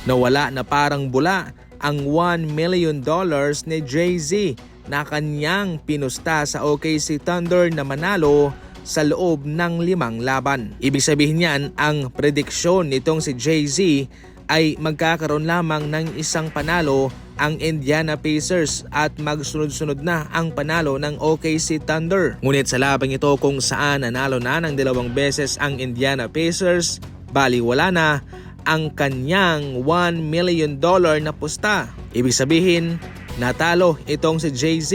Nawala na parang bula ang $1 million ni Jay-Z na kanyang pinusta sa OKC Thunder na manalo sa loob ng 5 laban. Ibig sabihin niyan, ang prediksyon nitong si Jay-Z ay magkakaroon lamang ng isang panalo ang Indiana Pacers at magsunod-sunod na ang panalo ng OKC Thunder. Ngunit sa labang ito kung saan nanalo na ng 2 beses ang Indiana Pacers, baliwala na ang kanyang $1 million na pusta. Ibig sabihin, natalo itong si Jay-Z.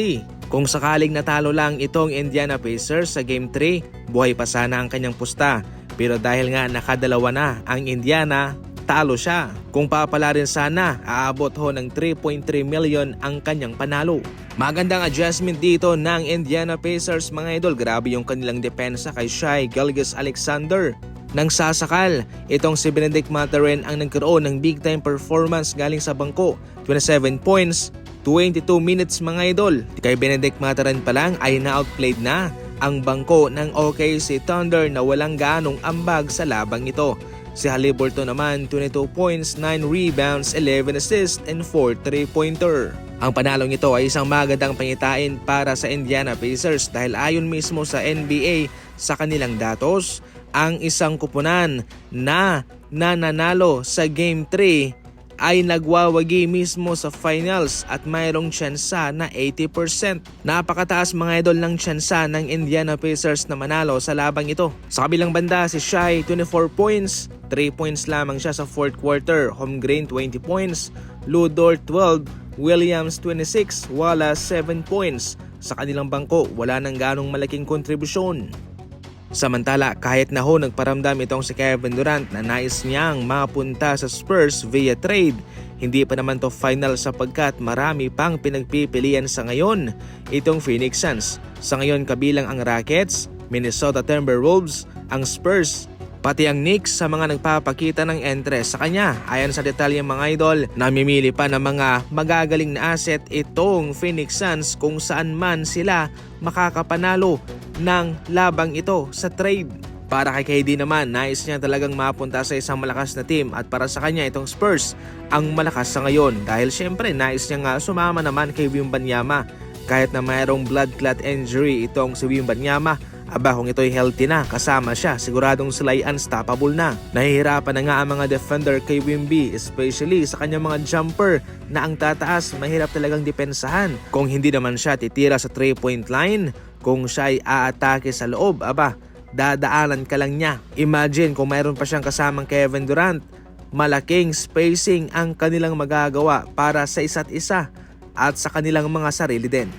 Kung sakaling natalo lang itong Indiana Pacers sa Game 3, buhay pa sana ang kanyang pusta. Pero dahil nga nakadalawa na ang Indiana, talo siya. Kung papala rin sana, aabot ho ng 3.3 million ang kanyang panalo. Magandang adjustment dito ng Indiana Pacers mga idol. Grabe yung kanilang depensa kay Shai Gilgeous-Alexander. Nang sasakal, itong si Bennedict Mathurin ang nagkaroon ng big time performance galing sa bangko. 27 points, 22 minutes mga idol. Kay Bennedict Mathurin pa lang ay na-outplayed na ang bangko ng OKC Thunder na walang ganong ambag sa labang ito. Si Haliburton naman 22 points, 9 rebounds, 11 assists and 4 3-pointer. Ang panalong ito ay isang magandang pangitain para sa Indiana Pacers dahil ayon mismo sa NBA sa kanilang datos, ang isang kupunan na nananalo sa Game 3 ay nagwawagi mismo sa finals at mayroong tsansa na 80%. Napakataas mga idol ng tsansa ng Indiana Pacers na manalo sa labang ito. Sa kabilang banda si Shai 24 points, 3 points lamang siya sa 4th quarter, Holmgren 20 points, Lu Dort 12, Williams 26, Wallace 7 points. Sa kanilang bangko wala nang ganong malaking kontribusyon. Samantala, kahit na ho nagparamdam itong si Kevin Durant na nais niyang mapunta sa Spurs via trade, hindi pa naman to final sapagkat marami pang pinagpipilian sa ngayon itong Phoenix Suns. Sa ngayon kabilang ang Rockets, Minnesota Timberwolves, ang Spurs, pati ang Knicks sa mga nagpapakita ng interest sa kanya. Ayon sa detalye mga idol, namimili pa ng mga magagaling na asset itong Phoenix Suns kung saan man sila makakapanalo ng labang ito sa trade. Para kay KD naman, nais niya talagang mapunta sa isang malakas na team at para sa kanya itong Spurs ang malakas sa ngayon dahil syempre nais niya nga sumama naman kay Wembanyama. Kahit na mayroong blood clot injury itong si Wembanyama, aba kung ito'y healthy na kasama siya, siguradong sila'y unstoppable na. Nahihirapan na nga ang mga defender kay Wemby, especially sa kanyang mga jumper na ang tataas, mahirap talagang depensahan. Kung hindi naman siya titira sa 3-point line, kung siya'y aatake sa loob, aba dadaanan ka lang niya. Imagine kung mayroon pa siyang kasamang Kevin Durant, malaking spacing ang kanilang magagawa para sa isa't isa at sa kanilang mga sarili din.